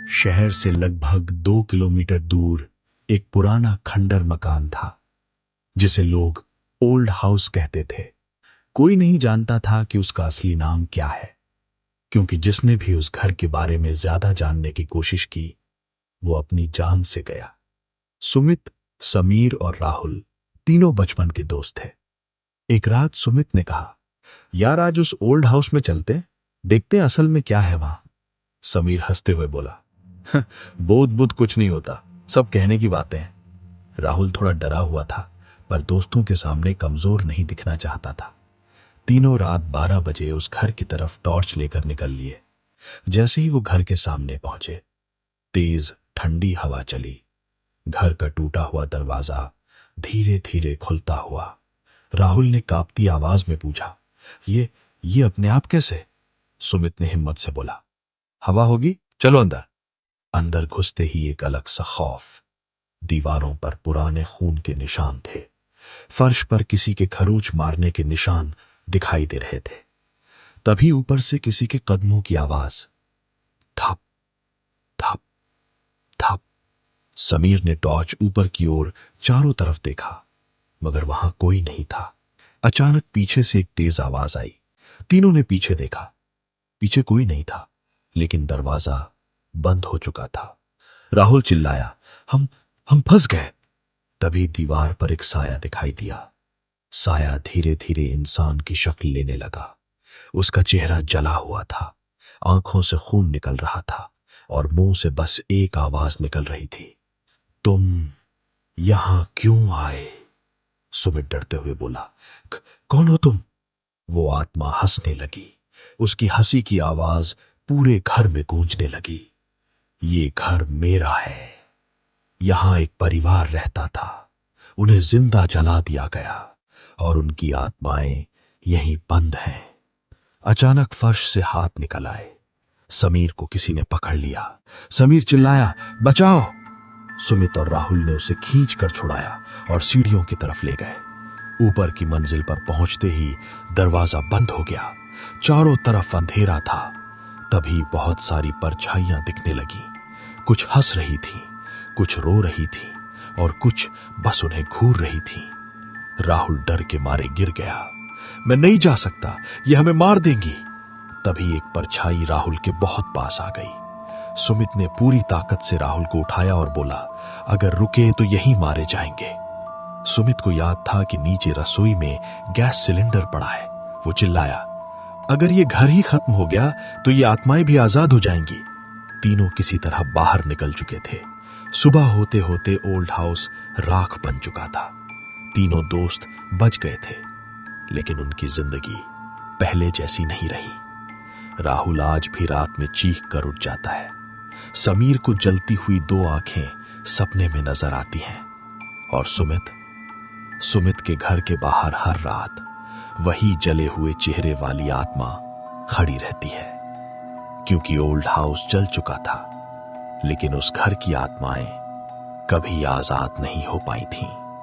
शहर से लगभग 2 किलोमीटर दूर एक पुराना खंडर मकान था जिसे लोग ओल्ड हाउस कहते थे। कोई नहीं जानता था कि उसका असली नाम क्या है, क्योंकि जिसने भी उस घर के बारे में ज्यादा जानने की कोशिश की वो अपनी जान से गया। सुमित, समीर और राहुल तीनों बचपन के दोस्त थे। एक रात सुमित ने कहा, यार आज उस ओल्ड हाउस में चलते हैं, देखते हैं असल में क्या है वहां। समीर हंसते हुए बोला, बोध बुध कुछ नहीं होता, सब कहने की बातें हैं। राहुल थोड़ा डरा हुआ था, पर दोस्तों के सामने कमजोर नहीं दिखना चाहता था। तीनों रात 12 बजे उस घर की तरफ टॉर्च लेकर निकल लिए। जैसे ही वो घर के सामने पहुंचे, तेज ठंडी हवा चली। घर का टूटा हुआ दरवाजा धीरे धीरे खुलता हुआ। राहुल ने कांपती आवाज में पूछा, ये अपने आप कैसे? सुमित ने हिम्मत से बोला, हवा होगी, चलो अंदर। अंदर घुसते ही एक अलग सा खौफ। दीवारों पर पुराने खून के निशान थे। फर्श पर किसी के खरोच मारने के निशान दिखाई दे रहे थे। तभी ऊपर से किसी के कदमों की आवाज, थप थप थप। समीर ने टॉर्च ऊपर की ओर चारों तरफ देखा, मगर वहां कोई नहीं था। अचानक पीछे से एक तेज आवाज आई। तीनों ने पीछे देखा। पीछे कोई नहीं था, लेकिन दरवाजा बंद हो चुका था। राहुल चिल्लाया, हम फंस गए। तभी दीवार पर एक साया दिखाई दिया। साया धीरे धीरे इंसान की शक्ल लेने लगा। उसका चेहरा जला हुआ था, आंखों से खून निकल रहा था और मुंह से बस एक आवाज निकल रही थी, तुम यहां क्यों आए? सुमित डरते हुए बोला, कौन हो तुम? वो आत्मा हंसने लगी। उसकी हंसी की आवाज पूरे घर में गूंजने लगी। ये घर मेरा है। यहां एक परिवार रहता था, उन्हें जिंदा जला दिया गया और उनकी आत्माएं यहीं बंद हैं। अचानक फर्श से हाथ निकल आए। समीर को किसी ने पकड़ लिया। समीर चिल्लाया, बचाओ! सुमित और राहुल ने उसे खींचकर छुड़ाया और सीढ़ियों की तरफ ले गए। ऊपर की मंजिल पर पहुंचते ही दरवाजा बंद हो गया। चारों तरफ अंधेरा था। तभी बहुत सारी परछाइयां दिखने लगी। कुछ हंस रही थी, कुछ रो रही थी और कुछ बस उन्हें घूर रही थी। राहुल डर के मारे गिर गया। मैं नहीं जा सकता, ये हमें मार देंगी। तभी एक परछाई राहुल के बहुत पास आ गई। सुमित ने पूरी ताकत से राहुल को उठाया और बोला, अगर रुके तो यहीं मारे जाएंगे। सुमित को याद था कि नीचे रसोई में गैस सिलेंडर पड़ा है। वो चिल्लाया, अगर ये घर ही खत्म हो गया तो ये आत्माएं भी आजाद हो जाएंगी। तीनों किसी तरह बाहर निकल चुके थे। सुबह होते होते ओल्ड हाउस राख बन चुका था। तीनों दोस्त बच गए थे, लेकिन उनकी जिंदगी पहले जैसी नहीं रही। राहुल आज भी रात में चीख कर उठ जाता है। समीर को जलती हुई 2 आंखें सपने में नजर आती हैं। और सुमित के घर के बाहर हर रात वही जले हुए चेहरे वाली आत्मा खड़ी रहती है। क्योंकि ओल्ड हाउस जल चुका था, लेकिन उस घर की आत्माएं कभी आजाद नहीं हो पाई थीं।